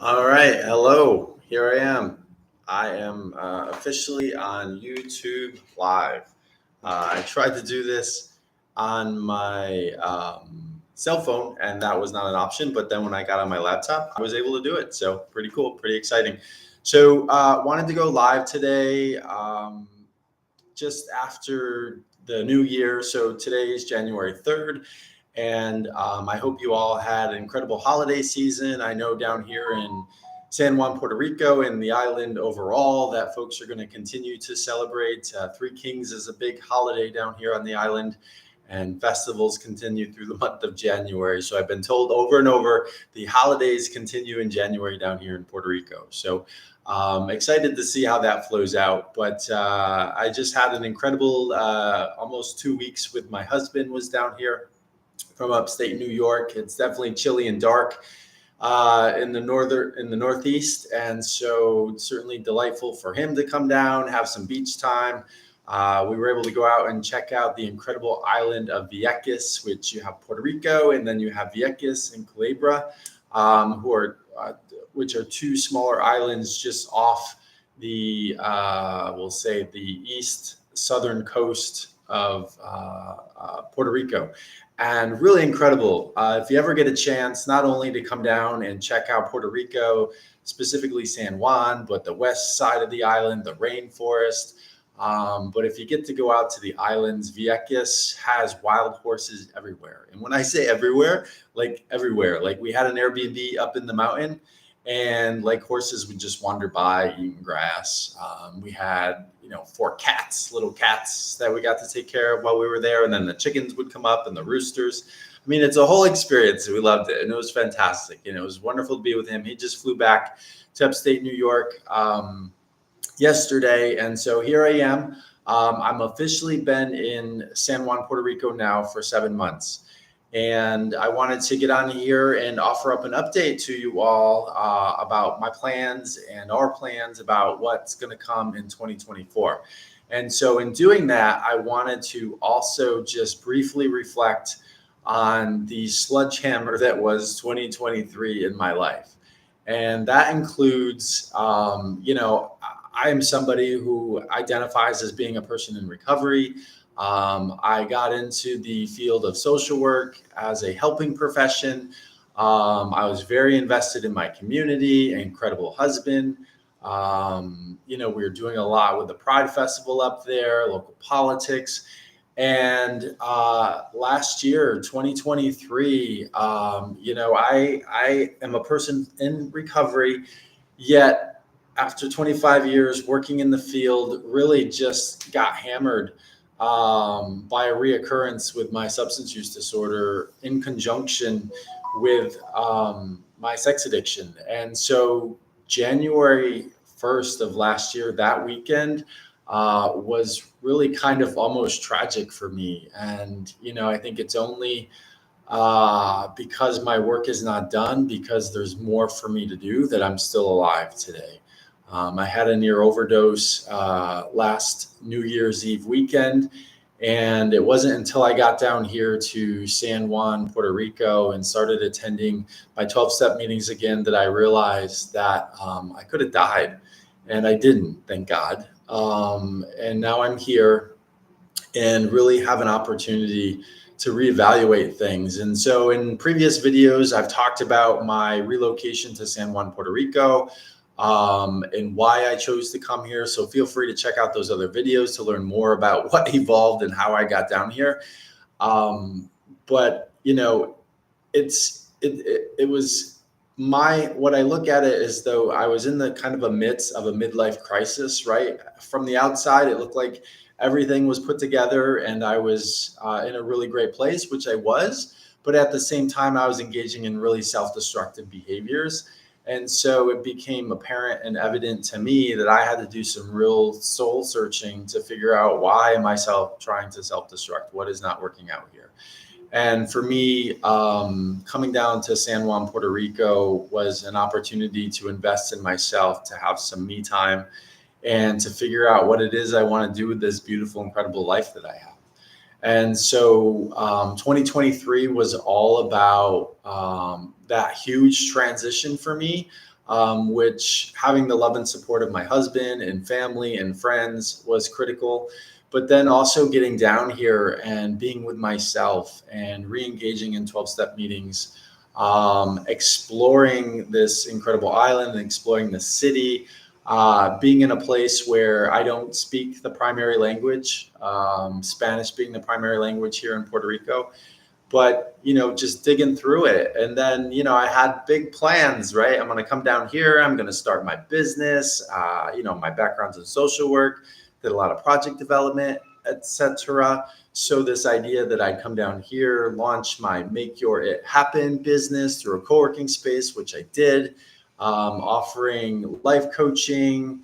All right, hello. Here I am. I am officially on YouTube Live. I tried to do this on my cell phone, and that was not an option. But then when I got on my laptop, I was able to do it. So pretty cool, pretty exciting. So wanted to go live today, just after the new year. So today is January 3rd. And I hope you all had an incredible holiday season. I know down here in San Juan, Puerto Rico, and the island overall, that folks are going to continue to celebrate. Three Kings is a big holiday down here on the island, and festivals continue through the month of January. So I've been told over and over the holidays continue in January down here in Puerto Rico. So excited to see how that flows out. But I just had an incredible almost 2 weeks with my husband was down here from upstate New York. It's definitely chilly and dark in the northeast, and so certainly delightful for him to come down, have some beach time. We were able to go out and check out the incredible island of Vieques, which you have Puerto Rico, and then you have Vieques and Culebra, which are two smaller islands just off the we'll say the east southern coast of Puerto Rico. And really incredible. If you ever get a chance, not only to come down and check out Puerto Rico, specifically San Juan, but the west side of the island, the rainforest. But if you get to go out to the islands, Vieques has wild horses everywhere. And when I say everywhere, like we had an Airbnb up in the mountain, and like horses would just wander by eating grass. We had, 4 cats, little cats that we got to take care of while we were there. And then the chickens would come up and the roosters. I mean, it's a whole experience. We loved it. And it was fantastic. It was wonderful to be with him. He just flew back to upstate New York yesterday. And so here I am. I'm officially been in San Juan, Puerto Rico now for 7 months. And I wanted to get on here and offer up an update to you all about my plans and our plans about what's going to come in 2024. And so in doing that, I wanted to also just briefly reflect on the sledgehammer that was 2023 in my life. And that includes, I am somebody who identifies as being a person in recovery. I got into the field of social work as a helping profession. I was very invested in my community, an incredible husband. We were doing a lot with the Pride Festival up there, local politics. And last year, 2023, I am a person in recovery, yet after 25 years working in the field, really just got hammered by a reoccurrence with my substance use disorder in conjunction with my sex addiction. And so January 1st of last year, that weekend, was really kind of almost tragic for me. And, I think it's only because my work is not done, because there's more for me to do, that I'm still alive today. I had a near overdose last New Year's Eve weekend, and it wasn't until I got down here to San Juan, Puerto Rico, and started attending my 12-step meetings again that I realized that I could have died, and I didn't, thank God. And now I'm here and really have an opportunity to reevaluate things. And so in previous videos, I've talked about my relocation to San Juan, Puerto Rico, and why I chose to come here. So feel free to check out those other videos to learn more about what evolved and how I got down here. But it was what I look at it as though I was in the kind of a midst of a midlife crisis, right? From the outside, it looked like everything was put together and I was in a really great place, which I was. But at the same time, I was engaging in really self-destructive behaviors. And so it became apparent and evident to me that I had to do some real soul searching to figure out, why am I trying to self-destruct? What is not working out here? And for me, coming down to San Juan, Puerto Rico was an opportunity to invest in myself, to have some me time, and to figure out what it is I want to do with this beautiful, incredible life that I have. And so 2023 was all about that huge transition for me, which having the love and support of my husband and family and friends was critical. But then also getting down here and being with myself and re-engaging in 12-step meetings, exploring this incredible island and exploring the city, being in a place where I don't speak the primary language, Spanish being the primary language here in Puerto Rico, but just digging through it. And then I had big plans, right? I'm going to come down here, I'm going to start my business. My background's in social work, did a lot of project development, etc. So this idea that I'd come down here, launch my Make Your It Happen business through a co-working space, which I did, offering life coaching,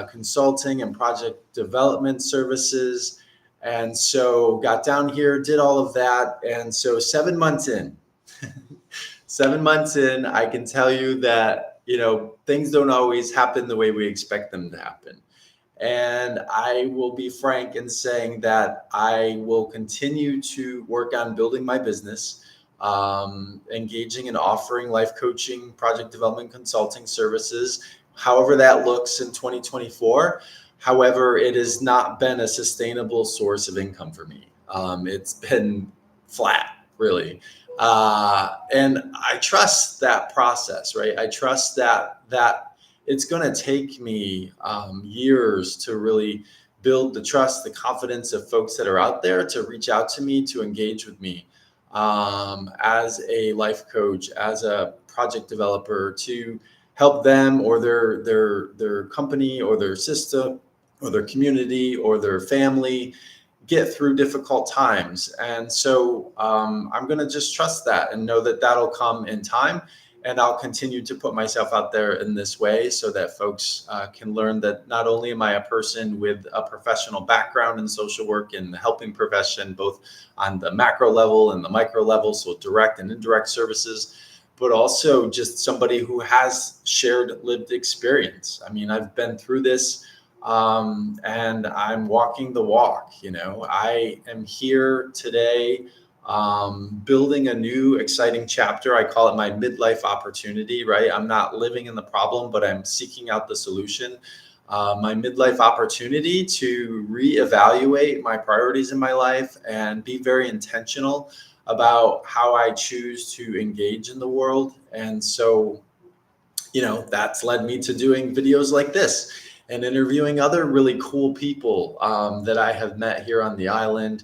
consulting and project development services. And so got down here, did all of that. And so 7 months in, 7 months in, I can tell you that, things don't always happen the way we expect them to happen. And I will be frank in saying that I will continue to work on building my business, engaging and offering life coaching, project development, consulting services, however that looks in 2024. However, it has not been a sustainable source of income for me. It's been flat, really. And I trust that process, right? I trust that it's going to take me years to really build the trust, the confidence of folks that are out there to reach out to me, to engage with me as a life coach, as a project developer, to help them or their company or their system or their community or their family get through difficult times. And so I'm going to just trust that and know that that'll come in time. And I'll continue to put myself out there in this way so that folks can learn that not only am I a person with a professional background in social work and the helping profession, both on the macro level and the micro level, so direct and indirect services, but also just somebody who has shared lived experience. I mean, I've been through this and I'm walking the walk. I am here today building a new exciting chapter. I call it my midlife opportunity, right? I'm not living in the problem, but I'm seeking out the solution. My midlife opportunity to reevaluate my priorities in my life and be very intentional about how I choose to engage in the world. And so, that's led me to doing videos like this and interviewing other really cool people that I have met here on the island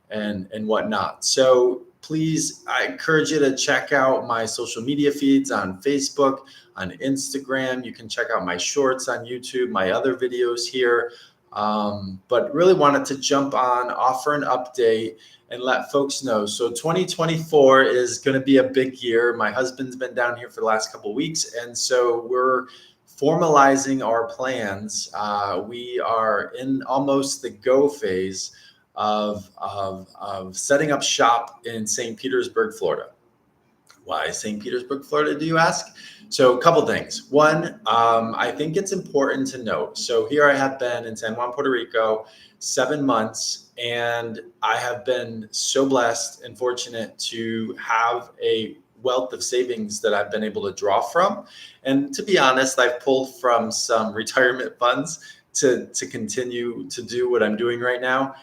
and whatnot. So please, I encourage you to check out my social media feeds on Facebook, on Instagram. You can check out my shorts on YouTube, my other videos here. But really wanted to jump on, offer an update, and let folks know. So 2024 is going to be a big year. My husband's been down here for the last couple of weeks, and so we're formalizing our plans. We are in almost the go phase of setting up shop in St. Petersburg, Florida. Why St. Petersburg, Florida, do you ask? So a couple things. One, I think it's important to note. So here I have been in San Juan, Puerto Rico, 7 months, and I have been so blessed and fortunate to have a wealth of savings that I've been able to draw from. And to be honest, I've pulled from some retirement funds to continue to do what I'm doing right now,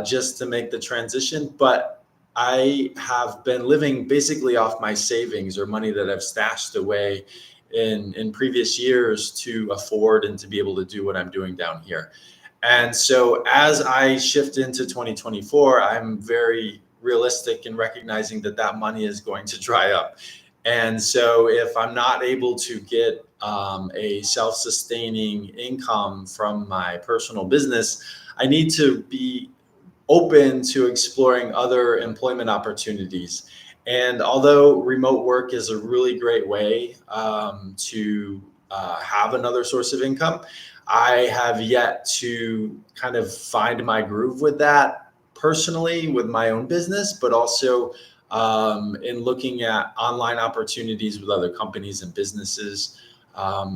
just to make the transition. But I have been living basically off my savings or money that I've stashed away in previous years to afford and to be able to do what I'm doing down here. And so as I shift into 2024, I'm very realistic in recognizing that money is going to dry up. And so if I'm not able to get a self-sustaining income from my personal business, I need to be open to exploring other employment opportunities. And although remote work is a really great way to have another source of income, I have yet to kind of find my groove with that personally with my own business, but also in looking at online opportunities with other companies and businesses.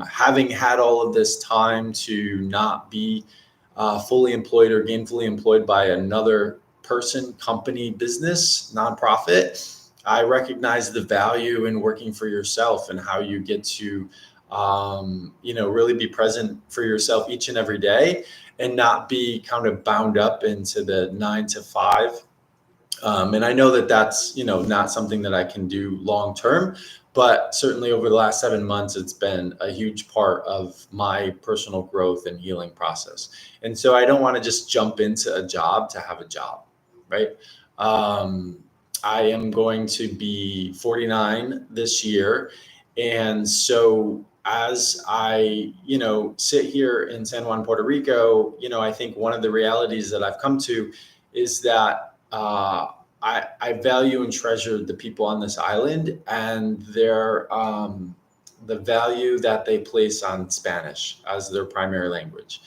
Having had all of this time to not be fully employed or gainfully employed by another person, company, business, nonprofit, I recognize the value in working for yourself and how you get to really be present for yourself each and every day and not be kind of bound up into the 9 to 5. And I know that that's, not something that I can do long term, but certainly over the last 7 months, it's been a huge part of my personal growth and healing process. And so I don't want to just jump into a job to have a job, right? Um, I am going to be 49 this year. And so as I, sit here in San Juan, Puerto Rico, I think one of the realities that I've come to is that I value and treasure the people on this island and the value that they place on Spanish as their primary language.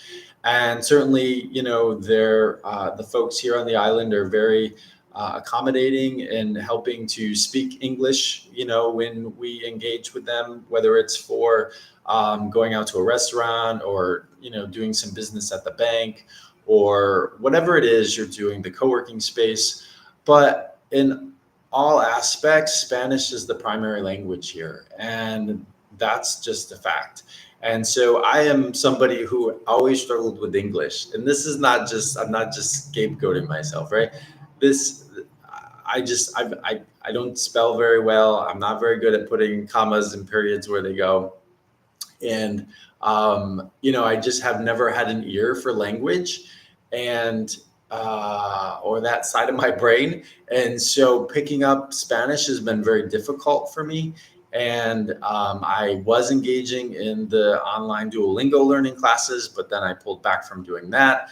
And certainly, the folks here on the island are very accommodating and helping to speak English, when we engage with them, whether it's for going out to a restaurant or, doing some business at the bank or whatever it is you're doing, the co-working space. But in all aspects, Spanish is the primary language here. And that's just a fact. And so I am somebody who always struggled with English. And this is I'm not just scapegoating myself, right? This, I don't spell very well. I'm not very good at putting commas and periods where they go. And, I just have never had an ear for language and, or that side of my brain. And so picking up Spanish has been very difficult for me. And I was engaging in the online Duolingo learning classes, but then I pulled back from doing that.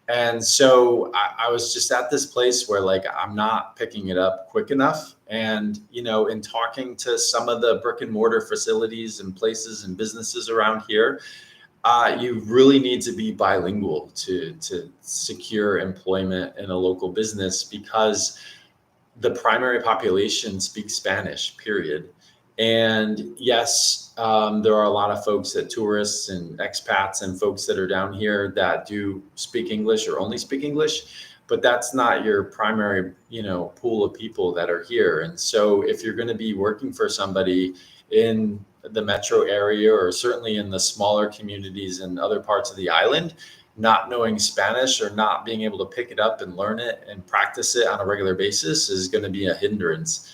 And so I was just at this place where I'm not picking it up quick enough. And, in talking to some of the brick and mortar facilities and places and businesses around here, you really need to be bilingual to secure employment in a local business because the primary population speaks Spanish, period. And yes, there are a lot of folks that tourists and expats and folks that are down here that do speak English or only speak English, but that's not your primary, pool of people that are here. And so if you're going to be working for somebody in the metro area or certainly in the smaller communities in other parts of the island, not knowing Spanish or not being able to pick it up and learn it and practice it on a regular basis is going to be a hindrance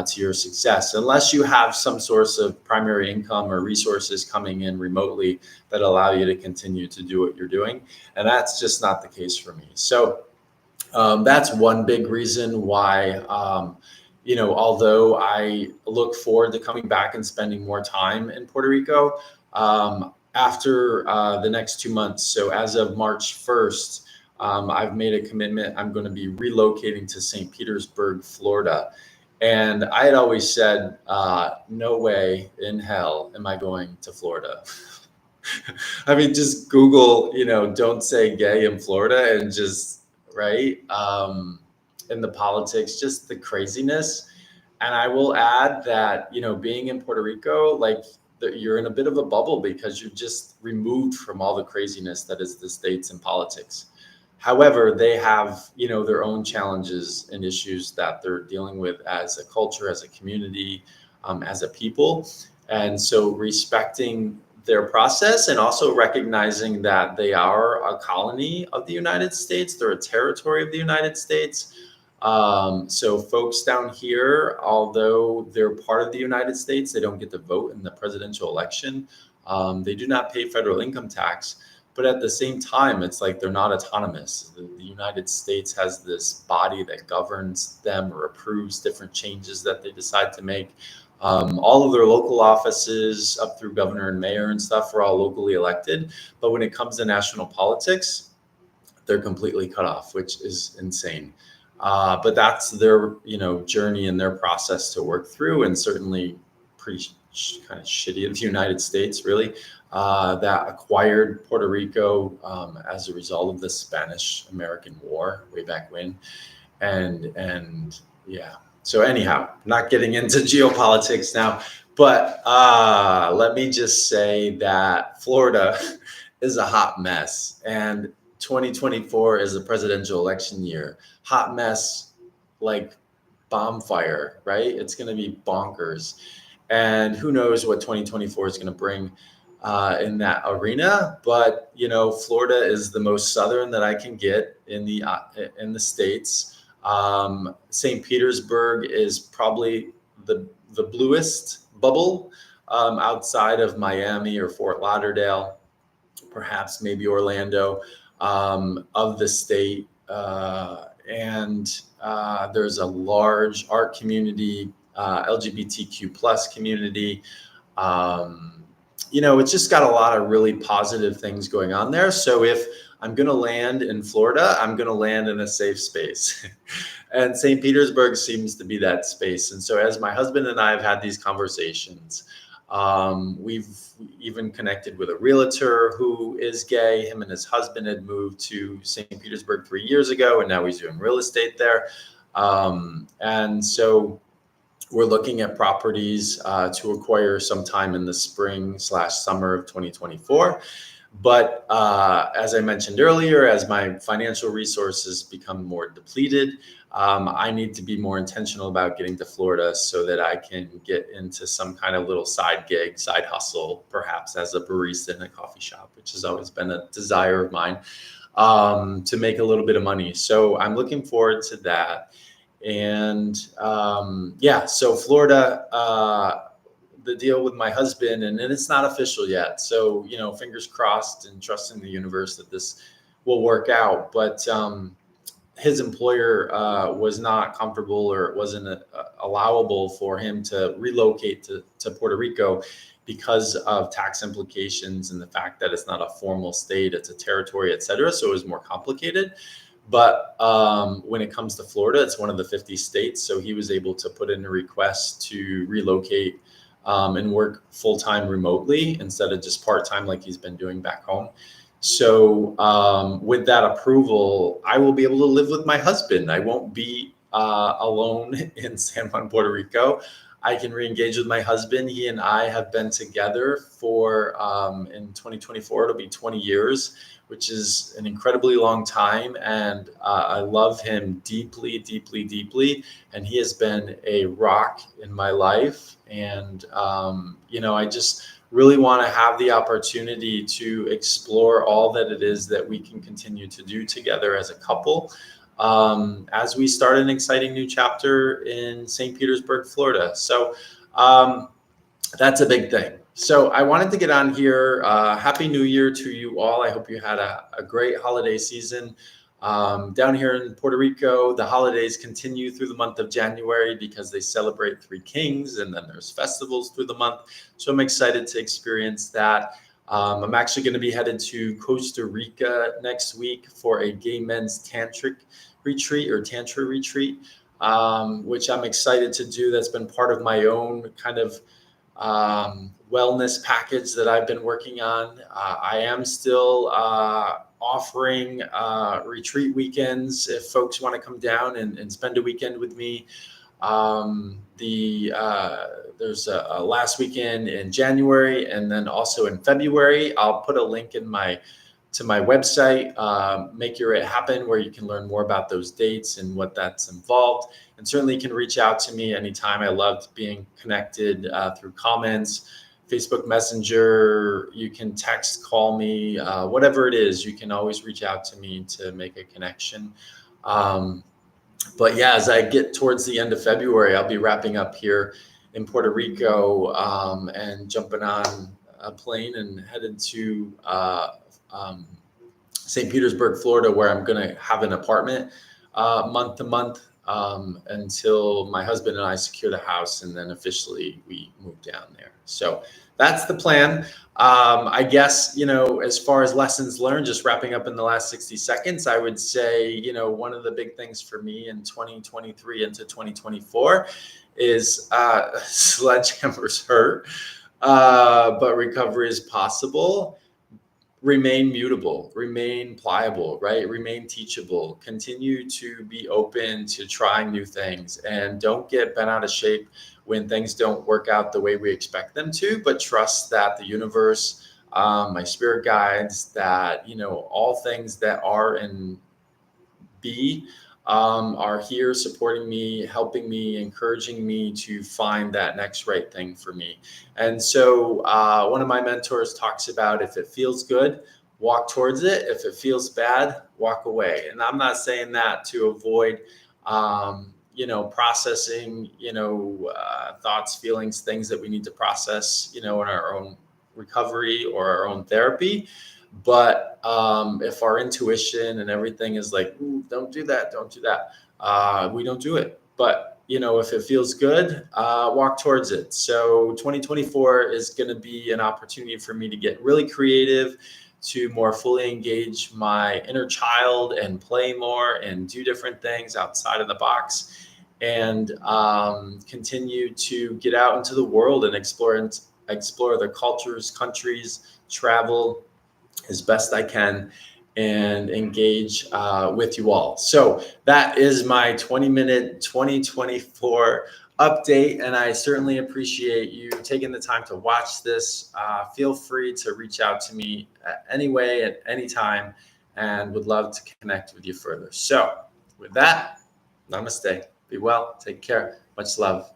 to your success, unless you have some source of primary income or resources coming in remotely that allow you to continue to do what you're doing. And that's just not the case for me. So that's one big reason why, although I look forward to coming back and spending more time in Puerto Rico after the next 2 months. So as of March 1st, I've made a commitment. I'm going to be relocating to St. Petersburg, Florida. And I had always said, no way in hell am I going to Florida. I mean, just Google, don't say gay in Florida and just, right? In the politics, just the craziness. And I will add that, being in Puerto Rico, you're in a bit of a bubble because you're just removed from all the craziness that is the States and politics. However, they have, their own challenges and issues that they're dealing with as a culture, as a community, as a people. And so respecting their process and also recognizing that they are a colony of the United States, they're a territory of the United States. So folks down here, although they're part of the United States, they don't get to vote in the presidential election. They do not pay federal income tax. But at the same time, it's like they're not autonomous. The United States has this body that governs them or approves different changes that they decide to make. All of their local offices up through governor and mayor and stuff are all locally elected. But when it comes to national politics, they're completely cut off, which is insane. But that's their, journey and their process to work through, and certainly pretty kind of shitty of the United States, really. That acquired Puerto Rico as a result of the Spanish-American War way back when. And yeah, so anyhow, not getting into geopolitics now, but let me just say that Florida is a hot mess, and 2024 is a presidential election year. Hot mess, like bonfire, right? It's going to be bonkers. And who knows what 2024 is going to bring in that arena. But, Florida is the most southern that I can get in the States. St. Petersburg is probably the bluest bubble outside of Miami or Fort Lauderdale, perhaps maybe Orlando, of the state. And there's a large art community, LGBTQ plus community. It's just got a lot of really positive things going on there. So if I'm going to land in Florida, I'm going to land in a safe space. And St. Petersburg seems to be that space. And so as my husband and I have had these conversations, we've even connected with a realtor who is gay. Him and his husband had moved to St. Petersburg 3 years ago, and now he's doing real estate there. And so we're looking at properties to acquire sometime in the spring/summer of 2024. But as I mentioned earlier, as my financial resources become more depleted, I need to be more intentional about getting to Florida so that I can get into some kind of little side gig, side hustle, perhaps as a barista in a coffee shop, which has always been a desire of mine, to make a little bit of money. So I'm looking forward to that. And so Florida, the deal with my husband, and it's not official yet. So, fingers crossed and trusting the universe that this will work out. But his employer was not comfortable, or it wasn't allowable for him to relocate to Puerto Rico because of tax implications and the fact that it's not a formal state, it's a territory, et cetera. So it was more complicated. But when it comes to Florida, it's one of the 50 states. So he was able to put in a request to relocate and work full-time remotely instead of just part-time like he's been doing back home. So with that approval, I will be able to live with my husband. I won't be alone in San Juan, Puerto Rico. I can re-engage with my husband. He and I have been together for, in 2024, it'll be 20 years, which is an incredibly long time. And I love him deeply, deeply, deeply. And he has been a rock in my life. And, I just really want to have the opportunity to explore all that it is that we can continue to do together as a couple, as we start an exciting new chapter in St. Petersburg, Florida. So that's a big thing. So I wanted to get on here. Happy New Year to you all. I hope you had a great holiday season. Down here in Puerto Rico, the holidays continue through the month of January because they celebrate Three Kings, and then there's festivals through the month. So I'm excited to experience that. I'm actually going to be headed to Costa Rica next week for a gay men's tantra retreat, which I'm excited to do. That's been part of my own kind of wellness package that I've been working on. I am still offering retreat weekends if folks want to come down and spend a weekend with me. There's a last weekend in January, and then also in February. I'll put a link to my website, Make Your It Happen, where you can learn more about those dates and what that's involved. And certainly you can reach out to me anytime. I loved being connected through comments, Facebook Messenger. You can text, call me, whatever it is. You can always reach out to me to make a connection. But yeah, as I get towards the end of February, I'll be wrapping up here in Puerto Rico and jumping on a plane and headed to St. Petersburg, Florida, where I'm going to have an apartment month to month until my husband and I secure the house, and then officially we move down there. So that's the plan. I guess, as far as lessons learned, just wrapping up in the last 60 seconds, I would say, one of the big things for me in 2023 into 2024 is sledgehammers hurt, but recovery is possible. Remain mutable, remain pliable, right? Remain teachable, continue to be open to trying new things, and don't get bent out of shape when things don't work out the way we expect them to, but trust that the universe, my spirit guides, that, all things that are and be are here supporting me, helping me, encouraging me to find that next right thing for me. And so one of my mentors talks about, if it feels good, walk towards it. If it feels bad, walk away. And I'm not saying that to avoid, processing, thoughts, feelings, things that we need to process, in our own recovery or our own therapy. But if our intuition and everything is like, don't do that, we don't do it. But if it feels good, walk towards it. So 2024 is going to be an opportunity for me to get really creative, to more fully engage my inner child and play more and do different things outside of the box, and continue to get out into the world and explore the cultures, countries, travel as best I can, and engage with you all. So that is my 20-minute 2024 update, and I certainly appreciate you taking the time to watch this. Feel free to reach out to me any way at any time, and would love to connect with you further. So with that, namaste. Be well. Take care. Much love.